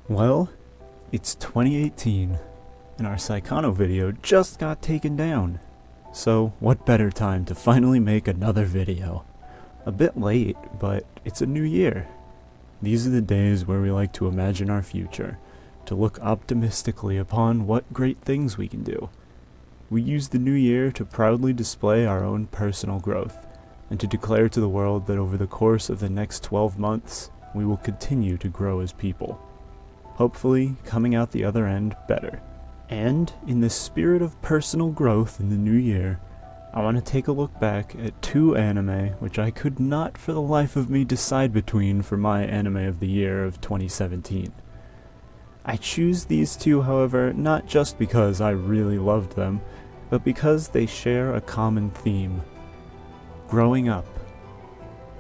Well, it's 2018, and our Psychono video just got taken down. So, what better time to finally make another video? A bit late, but it's a new year. These are the days where we like to imagine our future, to look optimistically upon what great things we can do. We use the new year to proudly display our own personal growth, and to declare to the world that over the course of the next 12 months, we will continue to grow as people. Hopefully, coming out the other end better. And, in the spirit of personal growth in the new year, I want to take a look back at two anime which I could not for the life of me decide between for my anime of the year of 2017. I choose these two, however, not just because I really loved them, but because they share a common theme. Growing up.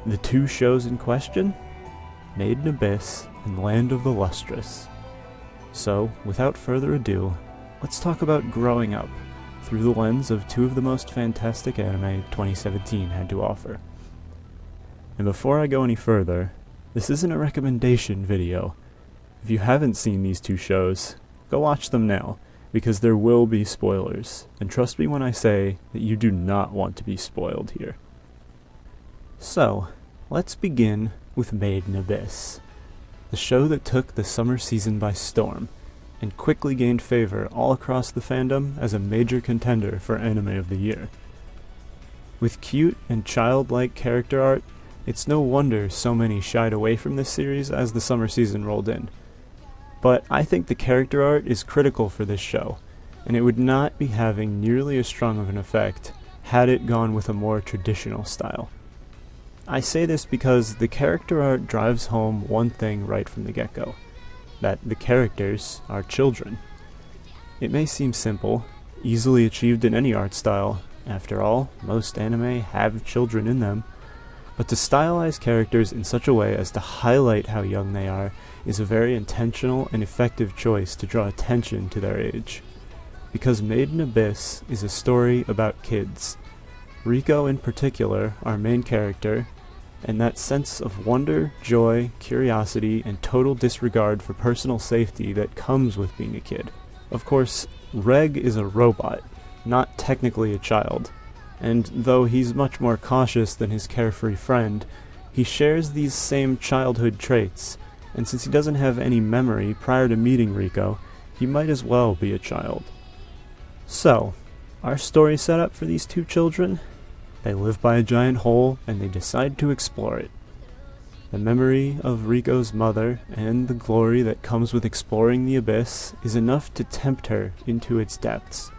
The two shows in question? Made in Abyss and Land of the Lustrous. So, without further ado, let's talk about growing up through the lens of two of the most fantastic anime 2017 had to offer. And before I go any further, this isn't a recommendation video. If you haven't seen these two shows, go watch them now, because there will be spoilers, and trust me when I say that you do not want to be spoiled here. So, let's begin with Made in Abyss, the show that took the summer season by storm, and quickly gained favor all across the fandom as a major contender for Anime of the Year. With cute and childlike character art, it's no wonder so many shied away from this series as the summer season rolled in. But I think the character art is critical for this show, and it would not be having nearly as strong of an effect had it gone with a more traditional style. I say this because the character art drives home one thing right from the get-go, that the characters are children. It may seem simple, easily achieved in any art style. After all, most anime have children in them. But to stylize characters in such a way as to highlight how young they are is a very intentional and effective choice to draw attention to their age. Because Made in Abyss is a story about kids. Riko in particular, our main character, and that sense of wonder, joy, curiosity, and total disregard for personal safety that comes with being a kid. Of course, Reg is a robot, not technically a child, and though he's much more cautious than his carefree friend, he shares these same childhood traits, and since he doesn't have any memory prior to meeting Riko, he might as well be a child. So, our story setup for these two children? They live by a giant hole, and they decide to explore it. The memory of Riko's mother, and the glory that comes with exploring the abyss, is enough to tempt her into its depths.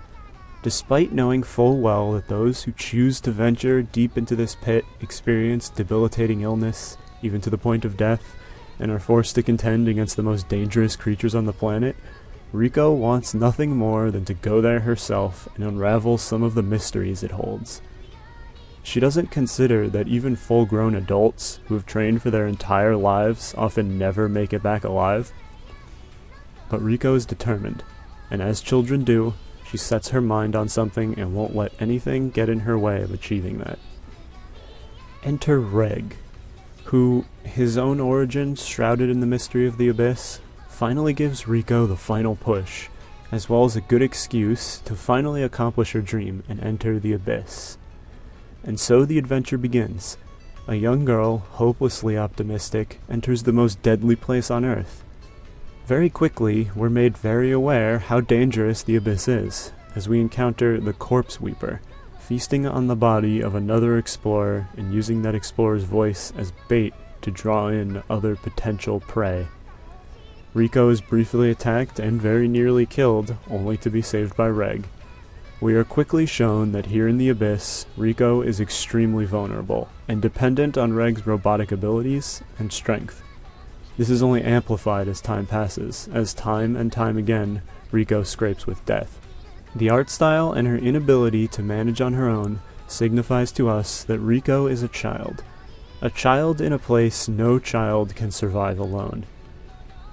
Despite knowing full well that those who choose to venture deep into this pit experience debilitating illness, even to the point of death, and are forced to contend against the most dangerous creatures on the planet, Riko wants nothing more than to go there herself and unravel some of the mysteries it holds. She doesn't consider that even full-grown adults who have trained for their entire lives often never make it back alive. But Riko is determined, and as children do, she sets her mind on something and won't let anything get in her way of achieving that. Enter Reg, who, his own origins shrouded in the mystery of the abyss, finally gives Riko the final push, as well as a good excuse to finally accomplish her dream and enter the abyss. And so the adventure begins. A young girl, hopelessly optimistic, enters the most deadly place on Earth. Very quickly, we're made very aware how dangerous the abyss is, as we encounter the Corpse Weeper, feasting on the body of another explorer and using that explorer's voice as bait to draw in other potential prey. Riko is briefly attacked and very nearly killed, only to be saved by Reg. We are quickly shown that here in the abyss, Riko is extremely vulnerable, and dependent on Reg's robotic abilities and strength. This is only amplified as time passes, as time and time again, Riko scrapes with death. The art style and her inability to manage on her own signifies to us that Riko is a child in a place no child can survive alone.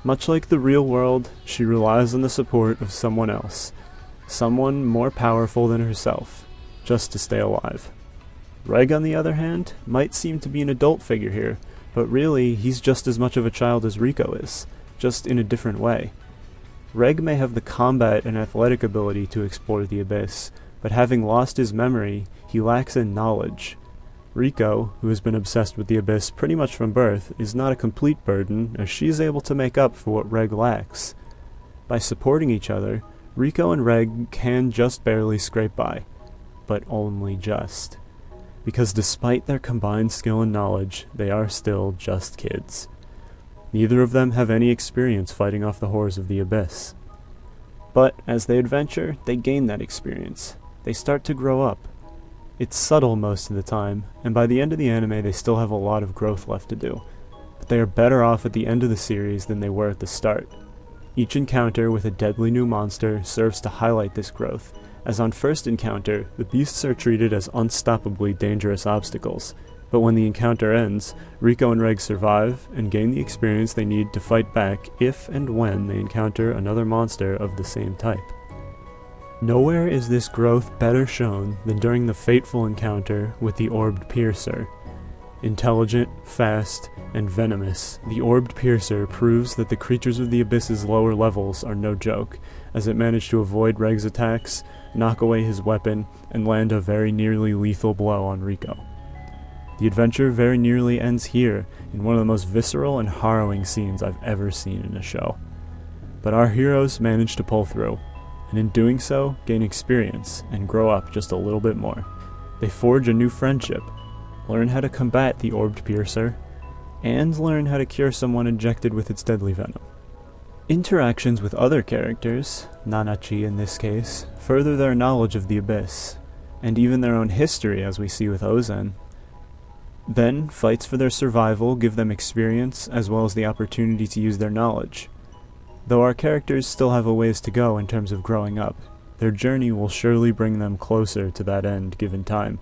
Much like the real world, she relies on the support of someone else, someone more powerful than herself, just to stay alive. Reg, on the other hand, might seem to be an adult figure here, but really, he's just as much of a child as Riko is, just in a different way. Reg may have the combat and athletic ability to explore the abyss, but having lost his memory, he lacks in knowledge. Rico, who has been obsessed with the abyss pretty much from birth, is not a complete burden, as she is able to make up for what Reg lacks. By supporting each other, Rico and Reg can just barely scrape by, but only just. Because despite their combined skill and knowledge, they are still just kids. Neither of them have any experience fighting off the horrors of the abyss. But as they adventure, they gain that experience. They start to grow up. It's subtle most of the time, and by the end of the anime they still have a lot of growth left to do. But they are better off at the end of the series than they were at the start. Each encounter with a deadly new monster serves to highlight this growth, as on first encounter, the beasts are treated as unstoppably dangerous obstacles. But when the encounter ends, Rico and Reg survive and gain the experience they need to fight back if and when they encounter another monster of the same type. Nowhere is this growth better shown than during the fateful encounter with the Orbed Piercer. Intelligent, fast, and venomous, the Orbed Piercer proves that the creatures of the Abyss's lower levels are no joke, as it managed to avoid Reg's attacks, knock away his weapon, and land a very nearly lethal blow on Rico. The adventure very nearly ends here, in one of the most visceral and harrowing scenes I've ever seen in a show. But our heroes manage to pull through, and in doing so, gain experience and grow up just a little bit more. They forge a new friendship, learn how to combat the Orbed Piercer, and learn how to cure someone injected with its deadly venom. Interactions with other characters, Nanachi in this case, further their knowledge of the Abyss, and even their own history as we see with Ozen. Then, fights for their survival give them experience as well as the opportunity to use their knowledge. Though our characters still have a ways to go in terms of growing up, their journey will surely bring them closer to that end given time,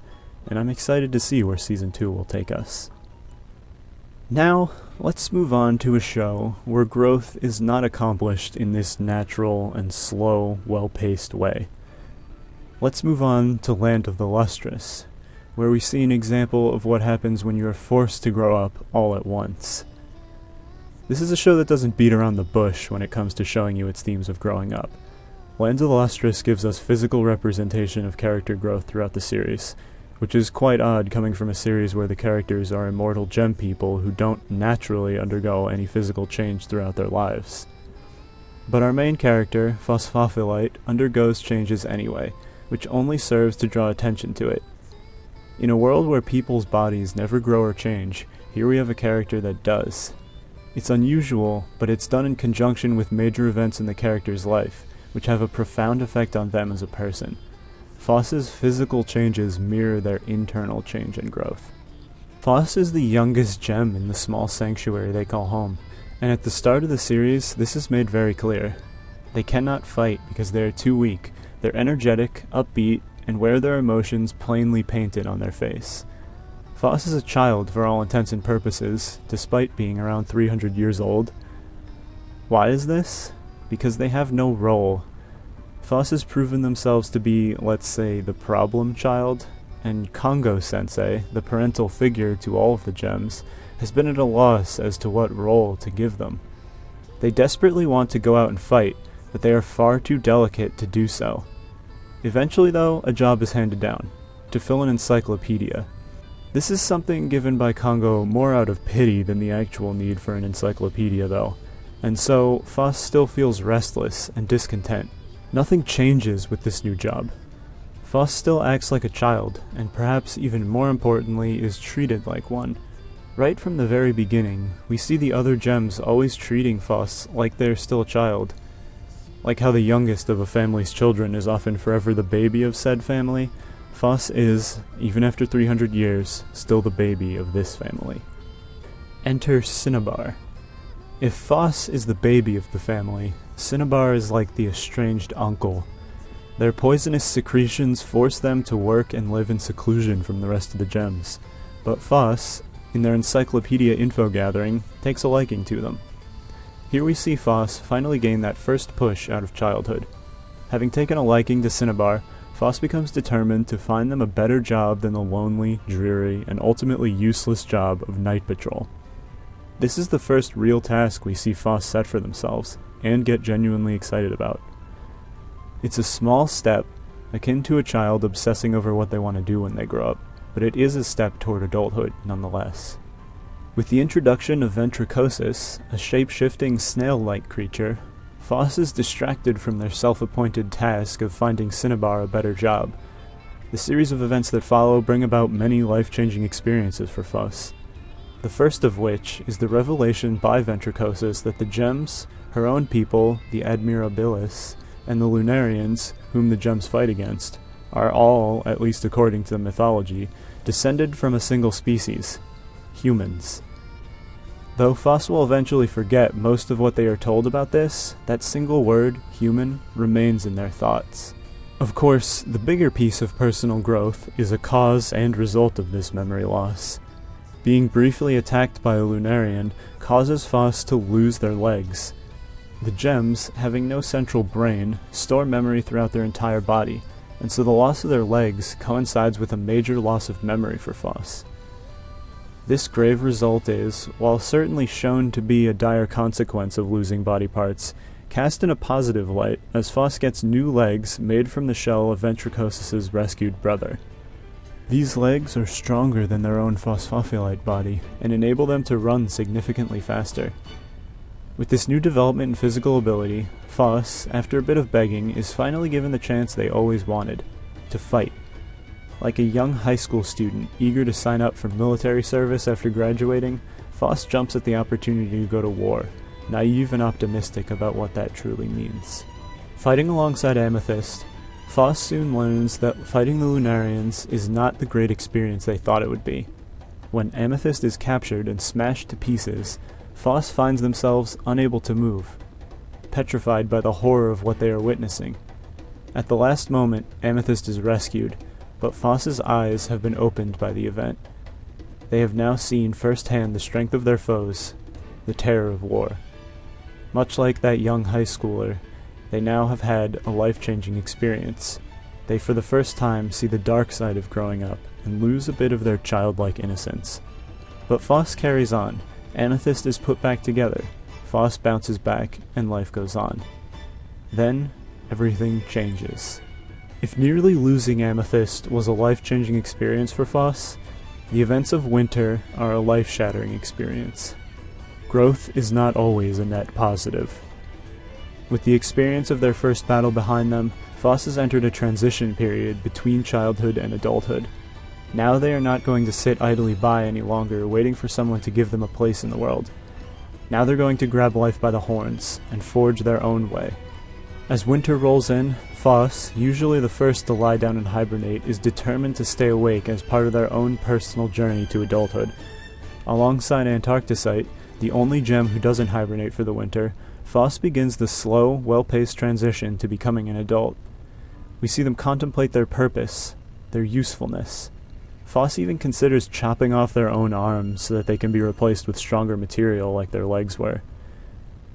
and I'm excited to see where Season 2 will take us. Now, let's move on to a show where growth is not accomplished in this natural and slow, well-paced way. Let's move on to Land of the Lustrous, where we see an example of what happens when you are forced to grow up all at once. This is a show that doesn't beat around the bush when it comes to showing you its themes of growing up. Land of the Lustrous gives us physical representation of character growth throughout the series, which is quite odd coming from a series where the characters are immortal gem people who don't naturally undergo any physical change throughout their lives. But our main character, Phosphophilite, undergoes changes anyway, which only serves to draw attention to it. In a world where people's bodies never grow or change, here we have a character that does. It's unusual, but it's done in conjunction with major events in the character's life, which have a profound effect on them as a person. Phos's physical changes mirror their internal change and growth. Phos is the youngest gem in the small sanctuary they call home, and at the start of the series, this is made very clear. They cannot fight because they are too weak. They're energetic, upbeat, and wear their emotions plainly painted on their face. Phos is a child for all intents and purposes, despite being around 300 years old. Why is this? Because they have no role. Phos has proven themselves to be, let's say, the problem child, and Kongo-sensei, the parental figure to all of the gems, has been at a loss as to what role to give them. They desperately want to go out and fight, but they are far too delicate to do so. Eventually, though, a job is handed down, to fill an encyclopedia. This is something given by Kongo more out of pity than the actual need for an encyclopedia, though, and so Phos still feels restless and discontent. Nothing changes with this new job. Phos still acts like a child, and perhaps even more importantly is treated like one. Right from the very beginning, we see the other gems always treating Phos like they're still a child. Like how the youngest of a family's children is often forever the baby of said family, Phos is, even after 300 years, still the baby of this family. Enter Cinnabar. If Phos is the baby of the family, Cinnabar is like the estranged uncle. Their poisonous secretions force them to work and live in seclusion from the rest of the gems, but Phos, in their encyclopedia info gathering, takes a liking to them. Here we see Phos finally gain that first push out of childhood. Having taken a liking to Cinnabar, Phos becomes determined to find them a better job than the lonely, dreary, and ultimately useless job of night patrol. This is the first real task we see Foss set for themselves, and get genuinely excited about. It's a small step, akin to a child obsessing over what they want to do when they grow up, but it is a step toward adulthood nonetheless. With the introduction of Ventricosus, a shape-shifting snail-like creature, Foss is distracted from their self-appointed task of finding Cinnabar a better job. The series of events that follow bring about many life-changing experiences for Foss. The first of which is the revelation by Ventricosus that the gems, her own people, the Admirabilis, and the Lunarians, whom the gems fight against, are all, at least according to the mythology, descended from a single species, humans. Though Foss will eventually forget most of what they are told about this, that single word, human, remains in their thoughts. Of course, the bigger piece of personal growth is a cause and result of this memory loss. Being briefly attacked by a Lunarian causes Foss to lose their legs. The gems, having no central brain, store memory throughout their entire body, and so the loss of their legs coincides with a major loss of memory for Foss. This grave result is, while certainly shown to be a dire consequence of losing body parts, cast in a positive light as Foss gets new legs made from the shell of Ventricosus's rescued brother. These legs are stronger than their own phosphophylite body, and enable them to run significantly faster. With this new development in physical ability, Foss, after a bit of begging, is finally given the chance they always wanted, to fight. Like a young high school student eager to sign up for military service after graduating, Foss jumps at the opportunity to go to war, naive and optimistic about what that truly means. Fighting alongside Amethyst, Foss soon learns that fighting the Lunarians is not the great experience they thought it would be. When Amethyst is captured and smashed to pieces, Foss finds themselves unable to move, petrified by the horror of what they are witnessing. At the last moment, Amethyst is rescued, but Foss's eyes have been opened by the event. They have now seen firsthand the strength of their foes, the terror of war. Much like that young high schooler, they now have had a life-changing experience. They for the first time see the dark side of growing up and lose a bit of their childlike innocence. But Foss carries on. Amethyst is put back together. Foss bounces back, and life goes on. Then, everything changes. If nearly losing Amethyst was a life-changing experience for Foss, the events of winter are a life-shattering experience. Growth is not always a net positive. With the experience of their first battle behind them, Foss has entered a transition period between childhood and adulthood. Now they are not going to sit idly by any longer, waiting for someone to give them a place in the world. Now they're going to grab life by the horns and forge their own way. As winter rolls in, Foss, usually the first to lie down and hibernate, is determined to stay awake as part of their own personal journey to adulthood. Alongside Antarcticite, the only gem who doesn't hibernate for the winter, Foss begins the slow, well-paced transition to becoming an adult. We see them contemplate their purpose, their usefulness. Foss even considers chopping off their own arms so that they can be replaced with stronger material like their legs were.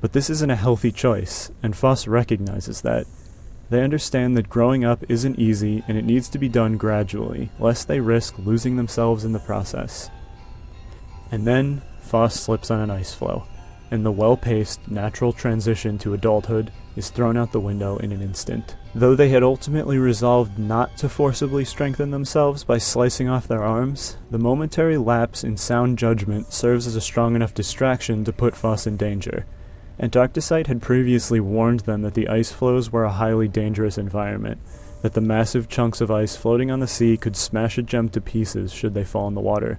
But this isn't a healthy choice, and Foss recognizes that. They understand that growing up isn't easy and it needs to be done gradually, lest they risk losing themselves in the process. And then, Foss slips on an ice floe, and the well-paced, natural transition to adulthood is thrown out the window in an instant. Though they had ultimately resolved not to forcibly strengthen themselves by slicing off their arms, the momentary lapse in sound judgment serves as a strong enough distraction to put Foss in danger. Antarcticite had previously warned them that the ice floes were a highly dangerous environment, that the massive chunks of ice floating on the sea could smash a gem to pieces should they fall in the water.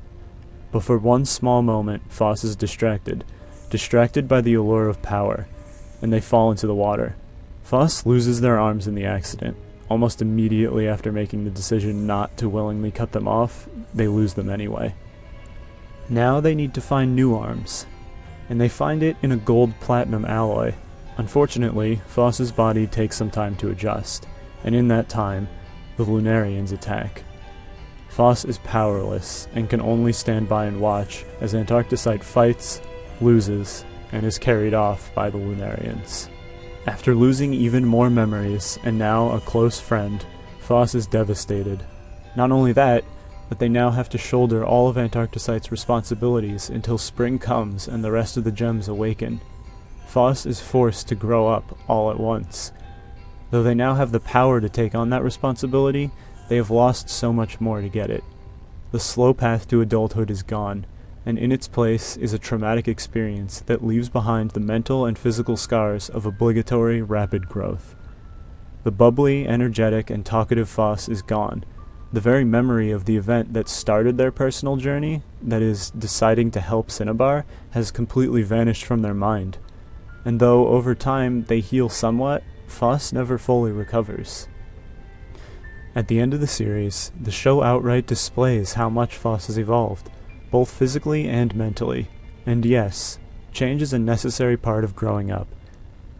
But for one small moment, Foss is distracted by the allure of power, and they fall into the water. Foss loses their arms in the accident. Almost immediately after making the decision not to willingly cut them off, they lose them anyway. Now they need to find new arms, and they find it in a gold-platinum alloy. Unfortunately, Foss's body takes some time to adjust, and in that time, the Lunarians attack. Foss is powerless, and can only stand by and watch as Antarcticite fights, loses, and is carried off by the Lunarians. After losing even more memories, and now a close friend, Foss is devastated. Not only that, but they now have to shoulder all of Antarcticite's responsibilities until spring comes and the rest of the gems awaken. Phos is forced to grow up all at once. Though they now have the power to take on that responsibility, they have lost so much more to get it. The slow path to adulthood is gone, and in its place is a traumatic experience that leaves behind the mental and physical scars of obligatory rapid growth. The bubbly, energetic, and talkative Phos is gone. The very memory of the event that started their personal journey, that is, deciding to help Cinnabar, has completely vanished from their mind. And though over time they heal somewhat, Phos never fully recovers. At the end of the series, the show outright displays how much Phos has evolved, both physically and mentally. And yes, change is a necessary part of growing up.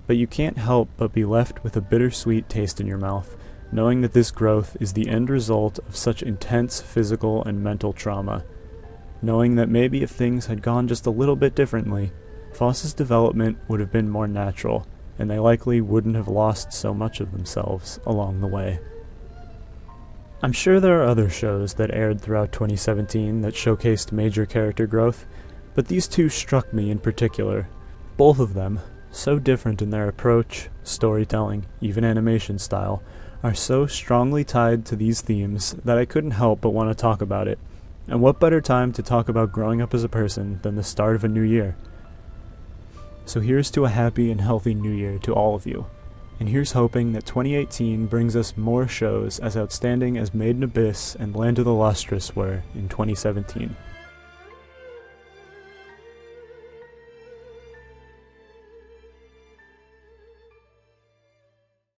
But you can't help but be left with a bittersweet taste in your mouth, knowing that this growth is the end result of such intense physical and mental trauma. Knowing that maybe if things had gone just a little bit differently, Phos's development would have been more natural, and they likely wouldn't have lost so much of themselves along the way. I'm sure there are other shows that aired throughout 2017 that showcased major character growth, but these two struck me in particular. Both of them, so different in their approach, storytelling, even animation style, are so strongly tied to these themes that I couldn't help but want to talk about it. And what better time to talk about growing up as a person than the start of a new year? So here's to a happy and healthy new year to all of you. And here's hoping that 2018 brings us more shows as outstanding as Made in Abyss and Land of the Lustrous were in 2017.